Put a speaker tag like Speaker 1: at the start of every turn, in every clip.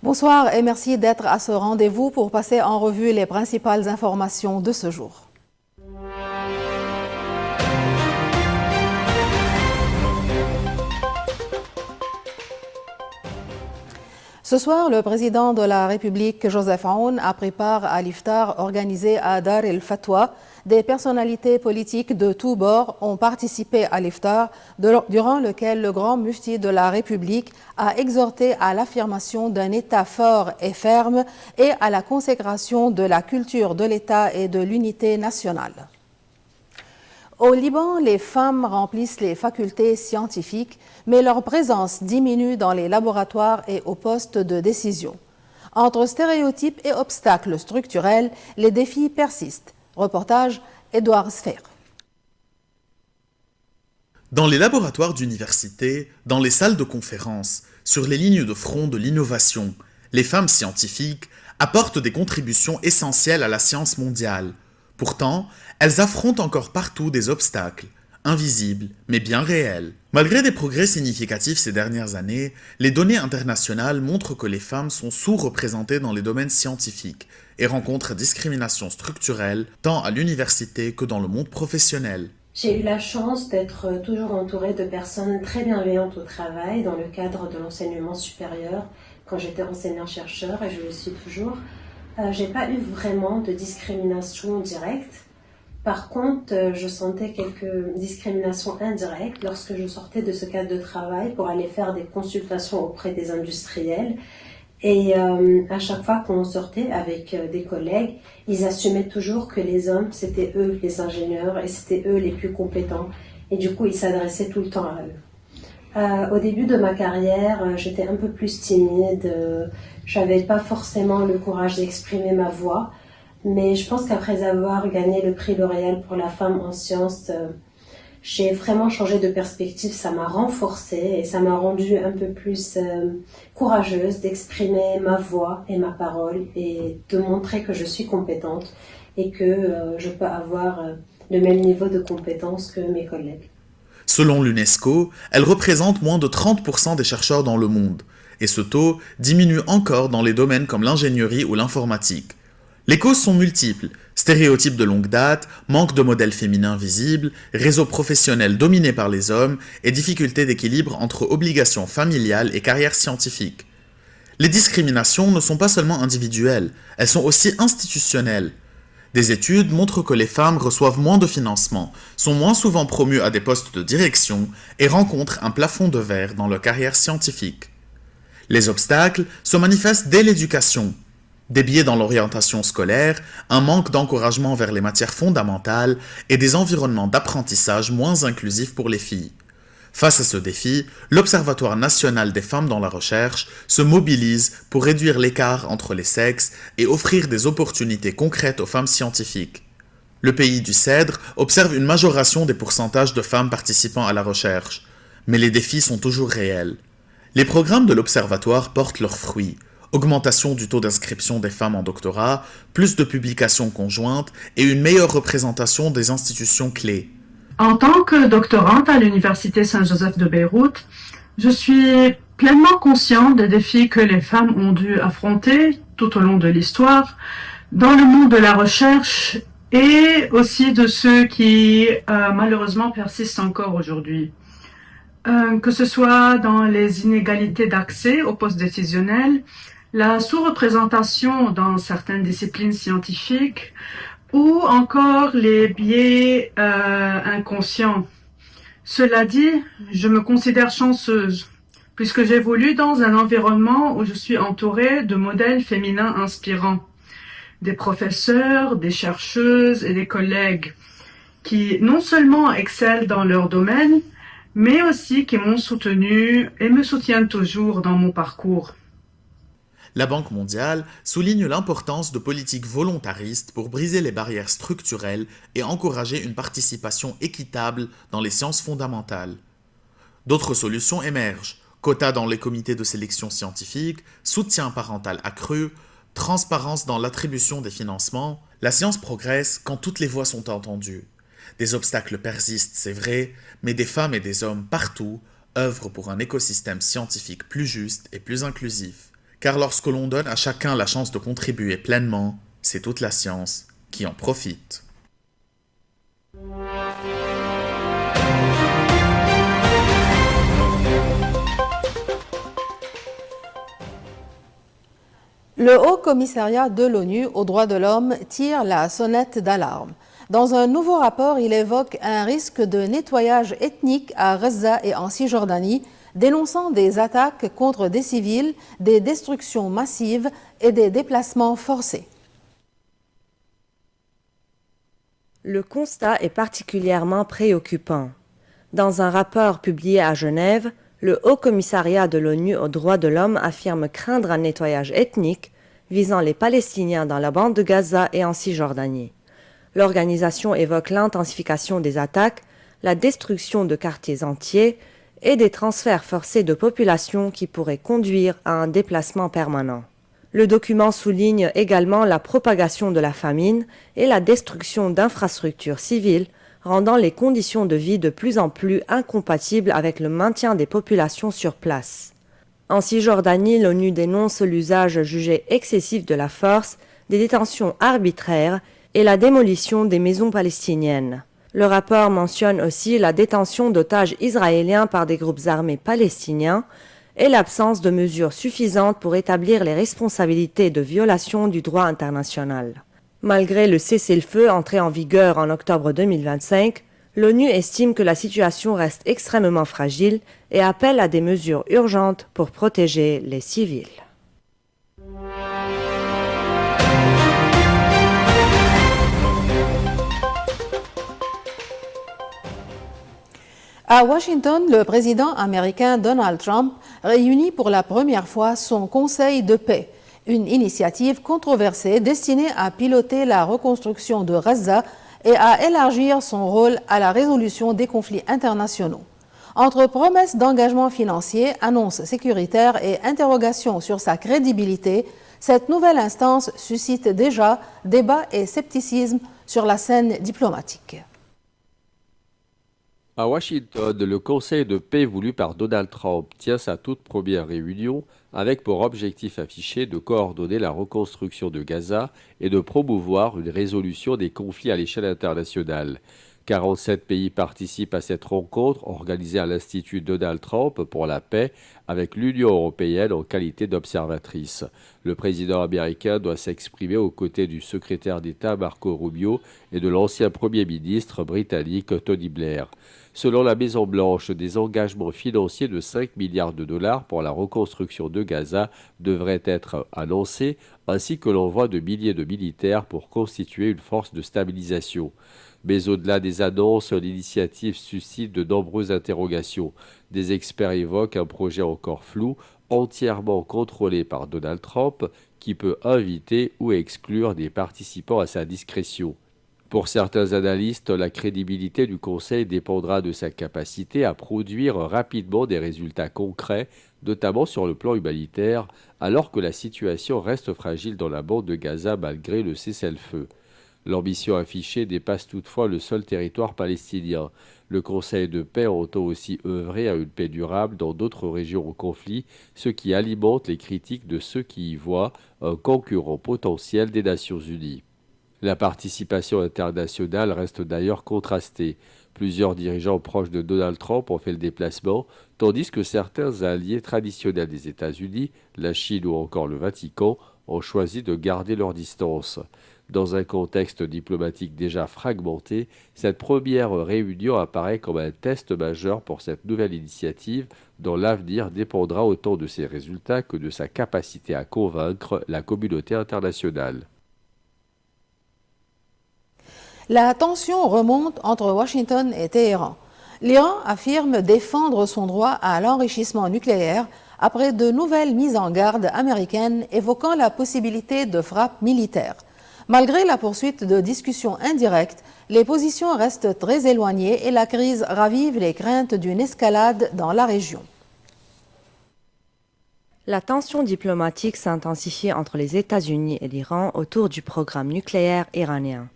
Speaker 1: Bonsoir et merci d'être à ce rendez-vous pour passer en revue les principales informations de ce jour. Ce soir, le président de la République, Joseph Aoun, a pris part à l'iftar organisé à Dar el-Fatwa. Des personnalités politiques de tous bords ont participé à l'iftar, durant lequel le grand mufti de la République a exhorté à l'affirmation d'un État fort et ferme et à la consécration de la culture de l'État et de l'unité nationale. Au Liban, les femmes remplissent les facultés scientifiques, mais leur présence diminue dans les laboratoires et aux postes de décision. Entre stéréotypes et obstacles structurels, les défis persistent. Reportage Édouard Sfer.
Speaker 2: Dans les laboratoires d'université, dans les salles de conférence, sur les lignes de front de l'innovation, les femmes scientifiques apportent des contributions essentielles à la science mondiale. Pourtant, elles affrontent encore partout des obstacles, invisibles mais bien réels. Malgré des progrès significatifs ces dernières années, les données internationales montrent que les femmes sont sous-représentées dans les domaines scientifiques et rencontrent discrimination structurelle tant à l'université que dans le monde professionnel.
Speaker 3: J'ai eu la chance d'être toujours entourée de personnes très bienveillantes au travail dans le cadre de l'enseignement supérieur quand j'étais enseignant-chercheur et je le suis toujours. J'ai pas eu vraiment de discrimination directe. Par contre, je sentais quelques discriminations indirectes lorsque je sortais de ce cadre de travail pour aller faire des consultations auprès des industriels. Et à chaque fois qu'on sortait avec des collègues, ils assumaient toujours que les hommes, c'était eux les ingénieurs et c'était eux les plus compétents. Et du coup, ils s'adressaient tout le temps à eux. Au début de ma carrière, j'étais un peu plus timide. J'avais pas forcément le courage d'exprimer ma voix. Mais je pense qu'après avoir gagné le prix L'Oréal pour la femme en sciences, j'ai vraiment changé de perspective. Ça m'a renforcée et ça m'a rendue un peu plus courageuse d'exprimer ma voix et ma parole et de montrer que je suis compétente et que je peux avoir le même niveau de compétence que mes collègues.
Speaker 2: Selon l'UNESCO, elle représente moins de 30% des chercheurs dans le monde, et ce taux diminue encore dans les domaines comme l'ingénierie ou l'informatique. Les causes sont multiples, stéréotypes de longue date, manque de modèles féminins visibles, réseaux professionnels dominés par les hommes et difficultés d'équilibre entre obligations familiales et carrière scientifique. Les discriminations ne sont pas seulement individuelles, elles sont aussi institutionnelles. Des études montrent que les femmes reçoivent moins de financement, sont moins souvent promues à des postes de direction et rencontrent un plafond de verre dans leur carrière scientifique. Les obstacles se manifestent dès l'éducation. Des biais dans l'orientation scolaire, un manque d'encouragement vers les matières fondamentales et des environnements d'apprentissage moins inclusifs pour les filles. Face à ce défi, l'Observatoire national des femmes dans la recherche se mobilise pour réduire l'écart entre les sexes et offrir des opportunités concrètes aux femmes scientifiques. Le pays du Cèdre observe une majoration des pourcentages de femmes participant à la recherche, mais les défis sont toujours réels. Les programmes de l'Observatoire portent leurs fruits. Augmentation du taux d'inscription des femmes en doctorat, plus de publications conjointes et une meilleure représentation des institutions clés.
Speaker 4: En tant que doctorante à l'Université Saint-Joseph de Beyrouth, je suis pleinement consciente des défis que les femmes ont dû affronter tout au long de l'histoire dans le monde de la recherche et aussi de ceux qui malheureusement persistent encore aujourd'hui. Que ce soit dans les inégalités d'accès aux postes décisionnels, la sous-représentation dans certaines disciplines scientifiques ou encore les biais inconscients. Cela dit, je me considère chanceuse puisque j'évolue dans un environnement où je suis entourée de modèles féminins inspirants, des professeurs, des chercheuses et des collègues qui non seulement excellent dans leur domaine, mais aussi qui m'ont soutenue et me soutiennent toujours dans mon parcours.
Speaker 2: La Banque mondiale souligne l'importance de politiques volontaristes pour briser les barrières structurelles et encourager une participation équitable dans les sciences fondamentales. D'autres solutions émergent: quotas dans les comités de sélection scientifique, soutien parental accru, transparence dans l'attribution des financements. La science progresse quand toutes les voix sont entendues. Des obstacles persistent, c'est vrai, mais des femmes et des hommes partout œuvrent pour un écosystème scientifique plus juste et plus inclusif. car lorsque l'on donne à chacun la chance de contribuer pleinement, c'est toute la science qui en profite.
Speaker 1: Le Haut Commissariat de l'ONU aux droits de l'homme tire la sonnette d'alarme. Dans un nouveau rapport, il évoque un risque de nettoyage ethnique à Gaza et en Cisjordanie, dénonçant des attaques contre des civils, des destructions massives et des déplacements forcés.
Speaker 5: Le constat est particulièrement préoccupant. Dans un rapport publié à Genève, le Haut Commissariat de l'ONU aux droits de l'homme affirme craindre un nettoyage ethnique visant les Palestiniens dans la bande de Gaza et en Cisjordanie. L'organisation évoque l'intensification des attaques, la destruction de quartiers entiers et des transferts forcés de population qui pourraient conduire à un déplacement permanent. Le document souligne également la propagation de la famine et la destruction d'infrastructures civiles, rendant les conditions de vie de plus en plus incompatibles avec le maintien des populations sur place. En Cisjordanie, l'ONU dénonce l'usage jugé excessif de la force, des détentions arbitraires et la démolition des maisons palestiniennes. Le rapport mentionne aussi la détention d'otages israéliens par des groupes armés palestiniens et l'absence de mesures suffisantes pour établir les responsabilités de violation du droit international. Malgré le cessez-le-feu entré en vigueur en octobre 2025, l'ONU estime que la situation reste extrêmement fragile et appelle à des mesures urgentes pour protéger les civils.
Speaker 1: À Washington, le président américain Donald Trump réunit pour la première fois son Conseil de paix, une initiative controversée destinée à piloter la reconstruction de Gaza et à élargir son rôle à la résolution des conflits internationaux. Entre promesses d'engagement financier, annonces sécuritaires et interrogations sur sa crédibilité, cette nouvelle instance suscite déjà débats et scepticisme sur la scène diplomatique.
Speaker 6: À Washington, le Conseil de paix voulu par Donald Trump tient sa toute première réunion avec pour objectif affiché de coordonner la reconstruction de Gaza et de promouvoir une résolution des conflits à l'échelle internationale. 47 pays participent à cette rencontre organisée à l'Institut Donald Trump pour la paix avec l'Union européenne en qualité d'observatrice. Le président américain doit s'exprimer aux côtés du secrétaire d'État Marco Rubio et de l'ancien Premier ministre britannique Tony Blair. Selon la Maison-Blanche, des engagements financiers de 5 milliards de dollars pour la reconstruction de Gaza devraient être annoncés, ainsi que l'envoi de milliers de militaires pour constituer une force de stabilisation. Mais au-delà des annonces, l'initiative suscite de nombreuses interrogations. Des experts évoquent un projet encore flou, entièrement contrôlé par Donald Trump, qui peut inviter ou exclure des participants à sa discrétion. Pour certains analystes, la crédibilité du Conseil dépendra de sa capacité à produire rapidement des résultats concrets, notamment sur le plan humanitaire, alors que la situation reste fragile dans la bande de Gaza malgré le cessez-le-feu. L'ambition affichée dépasse toutefois le seul territoire palestinien. Le Conseil de paix entend aussi œuvrer à une paix durable dans d'autres régions au conflit, ce qui alimente les critiques de ceux qui y voient un concurrent potentiel des Nations Unies. La participation internationale reste d'ailleurs contrastée. Plusieurs dirigeants proches de Donald Trump ont fait le déplacement, tandis que certains alliés traditionnels des États-Unis, la Chine ou encore le Vatican, ont choisi de garder leur distance. Dans un contexte diplomatique déjà fragmenté, cette première réunion apparaît comme un test majeur pour cette nouvelle initiative dont l'avenir dépendra autant de ses résultats que de sa capacité à convaincre la communauté internationale.
Speaker 1: La tension remonte entre Washington et Téhéran. L'Iran affirme défendre son droit à l'enrichissement nucléaire après de nouvelles mises en garde américaines évoquant la possibilité de frappes militaires. Malgré la poursuite de discussions indirectes, les positions restent très éloignées et la crise ravive les craintes d'une escalade dans la région.
Speaker 5: La tension diplomatique s'intensifie entre les États-Unis et l'Iran autour du programme nucléaire iranien.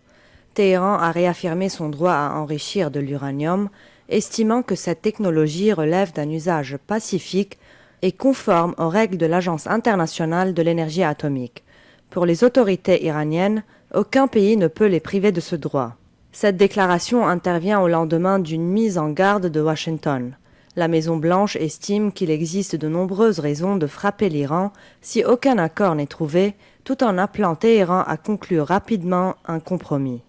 Speaker 5: Téhéran a réaffirmé son droit à enrichir de l'uranium, estimant que cette technologie relève d'un usage pacifique, et conforme aux règles de l'Agence internationale de l'énergie atomique. Pour les autorités iraniennes, aucun pays ne peut les priver de ce droit. Cette déclaration intervient au lendemain d'une mise en garde de Washington. La Maison-Blanche estime qu'il existe de nombreuses raisons de frapper l'Iran si aucun accord n'est trouvé, tout en appelant Téhéran à conclure rapidement un compromis.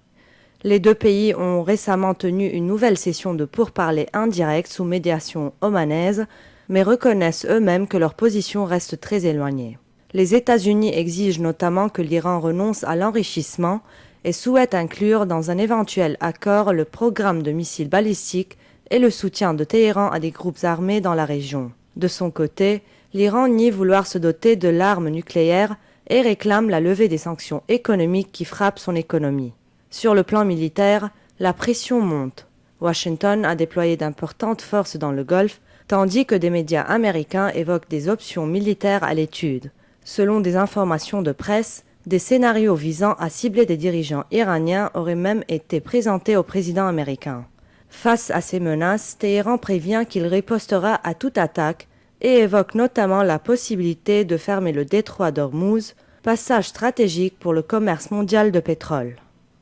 Speaker 5: Les deux pays ont récemment tenu une nouvelle session de pourparlers indirects sous médiation omanaise, mais reconnaissent eux-mêmes que leur position reste très éloignée. Les États-Unis exigent notamment que l'Iran renonce à l'enrichissement et souhaitent inclure dans un éventuel accord le programme de missiles balistiques et le soutien de Téhéran à des groupes armés dans la région. De son côté, l'Iran nie vouloir se doter de l'arme nucléaire et réclame la levée des sanctions économiques qui frappent son économie. Sur le plan militaire, la pression monte. Washington a déployé d'importantes forces dans le Golfe, tandis que des médias américains évoquent des options militaires à l'étude. Selon des informations de presse, des scénarios visant à cibler des dirigeants iraniens auraient même été présentés au président américain. Face à ces menaces, Téhéran prévient qu'il ripostera à toute attaque et évoque notamment la possibilité de fermer le détroit d'Ormuz, passage stratégique pour le commerce mondial de pétrole.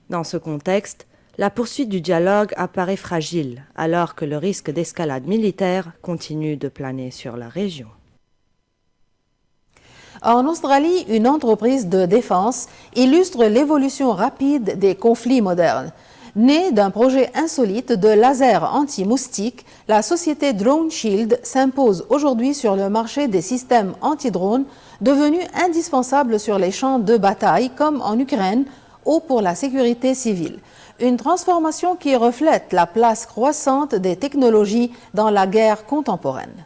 Speaker 5: Dans ce contexte, la poursuite du dialogue apparaît fragile, alors que le risque d'escalade militaire continue de planer sur la région.
Speaker 1: En Australie, une entreprise de défense illustre l'évolution rapide des conflits modernes. Née d'un projet insolite de laser anti-moustique, la société Drone Shield s'impose aujourd'hui sur le marché des systèmes anti-drones devenus indispensables sur les champs de bataille comme en Ukraine ou pour la sécurité civile. Une transformation qui reflète la place croissante des technologies dans la guerre contemporaine.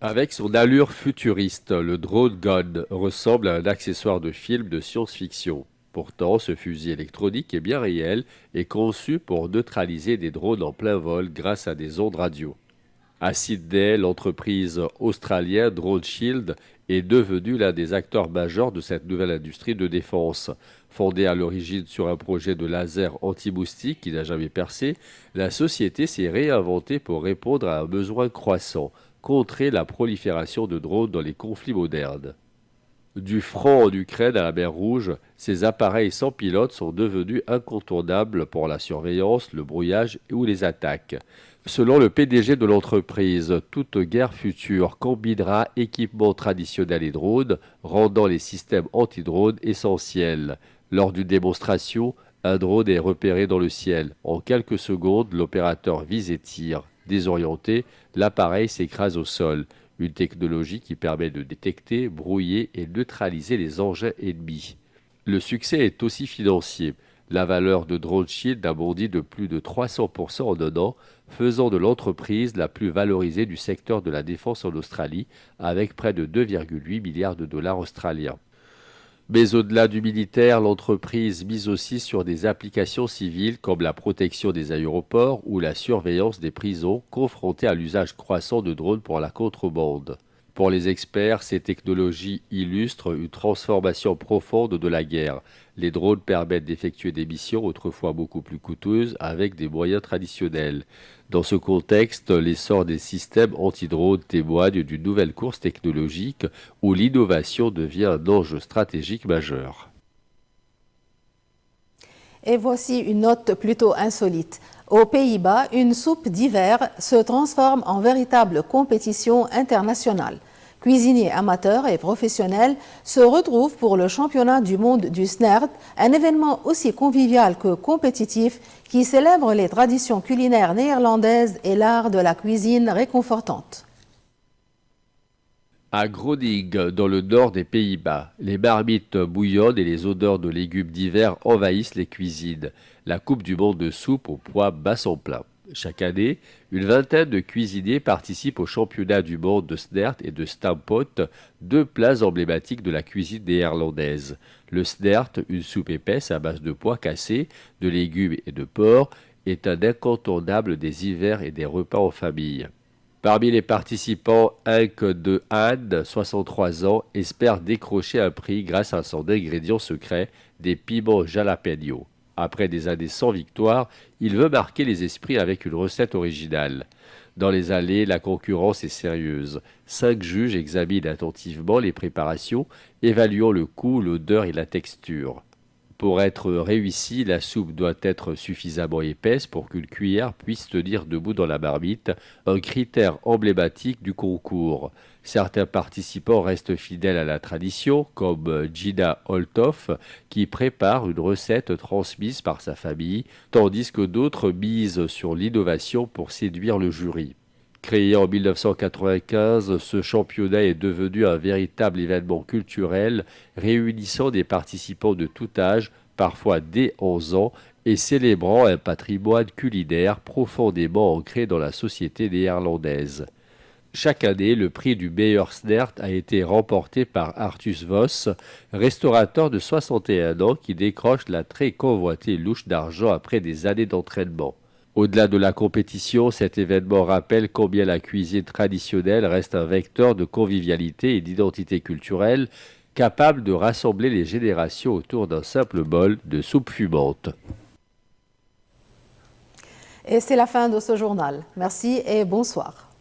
Speaker 6: Avec son allure futuriste, le Drone Gun ressemble à un accessoire de film de science-fiction. Pourtant, ce fusil électronique est bien réel et conçu pour neutraliser des drones en plein vol grâce à des ondes radio. À Sydney, l'entreprise australienne Drone Shield est devenue l'un des acteurs majeurs de cette nouvelle industrie de défense. Fondée à l'origine sur un projet de laser anti-moustique qui n'a jamais percé, la société s'est réinventée pour répondre à un besoin croissant, contrer la prolifération de drones dans les conflits modernes. Du front en Ukraine à la mer Rouge, ces appareils sans pilote sont devenus incontournables pour la surveillance, le brouillage ou les attaques. Selon le PDG de l'entreprise, toute guerre future combinera équipements traditionnels et drones, rendant les systèmes anti-drones essentiels. Lors d'une démonstration, un drone est repéré dans le ciel. En quelques secondes, l'opérateur vise et tire. Désorienté, l'appareil s'écrase au sol. Une technologie qui permet de détecter, brouiller et neutraliser les engins ennemis. Le succès est aussi financier. La valeur de Drone Shield a bondi de plus de 300% en un an, faisant de l'entreprise la plus valorisée du secteur de la défense en Australie, avec près de 2,8 milliards de dollars australiens. Mais au-delà du militaire, l'entreprise mise aussi sur des applications civiles comme la protection des aéroports ou la surveillance des prisons, confrontées à l'usage croissant de drones pour la contrebande. Pour les experts, ces technologies illustrent une transformation profonde de la guerre. Les drones permettent d'effectuer des missions autrefois beaucoup plus coûteuses avec des moyens traditionnels. Dans ce contexte, l'essor des systèmes anti-drones témoigne d'une nouvelle course technologique où l'innovation devient un enjeu stratégique majeur.
Speaker 1: Et voici une note plutôt insolite. Aux Pays-Bas, une soupe d'hiver se transforme en véritable compétition internationale. Cuisiniers amateurs et professionnels se retrouvent pour le championnat du monde du Snert, un événement aussi convivial que compétitif qui célèbre les traditions culinaires néerlandaises et l'art de la cuisine réconfortante.
Speaker 6: À Groningen, dans le nord des Pays-Bas, les marmites bouillonnent et les odeurs de légumes d'hiver envahissent les cuisines. La Coupe du monde de soupe au poids bat son plein. Chaque année, une vingtaine de cuisiniers participent au championnat du monde de Snert et de Stamppot, deux plats emblématiques de la cuisine néerlandaise. Le Snert, une soupe épaisse à base de pois cassés, de légumes et de porc, est un incontournable des hivers et des repas en famille. Parmi les participants, Henk de Haan, 63 ans, espère décrocher un prix grâce à son ingrédient secret, des piments jalapeno. Après des années sans victoire, il veut marquer les esprits avec une recette originale. Dans les allées, la concurrence est sérieuse. 5 juges examinent attentivement les préparations, évaluant le goût, l'odeur et la texture. Pour être réussie, la soupe doit être suffisamment épaisse pour qu'une cuillère puisse tenir debout dans la marmite, un critère emblématique du concours. Certains participants restent fidèles à la tradition, comme Gina Holtoff, qui prépare une recette transmise par sa famille, tandis que d'autres misent sur l'innovation pour séduire le jury. Créé en 1995, ce championnat est devenu un véritable événement culturel réunissant des participants de tout âge, parfois dès 11 ans, et célébrant un patrimoine culinaire profondément ancré dans la société néerlandaise. Chaque année, le prix du meilleur snert a été remporté par Artus Vos, restaurateur de 61 ans qui décroche la très convoitée louche d'argent après des années d'entraînement. Au-delà de la compétition, cet événement rappelle combien la cuisine traditionnelle reste un vecteur de convivialité et d'identité culturelle, capable de rassembler les générations autour d'un simple bol de soupe fumante.
Speaker 1: Et c'est la fin de ce journal. Merci et bonsoir.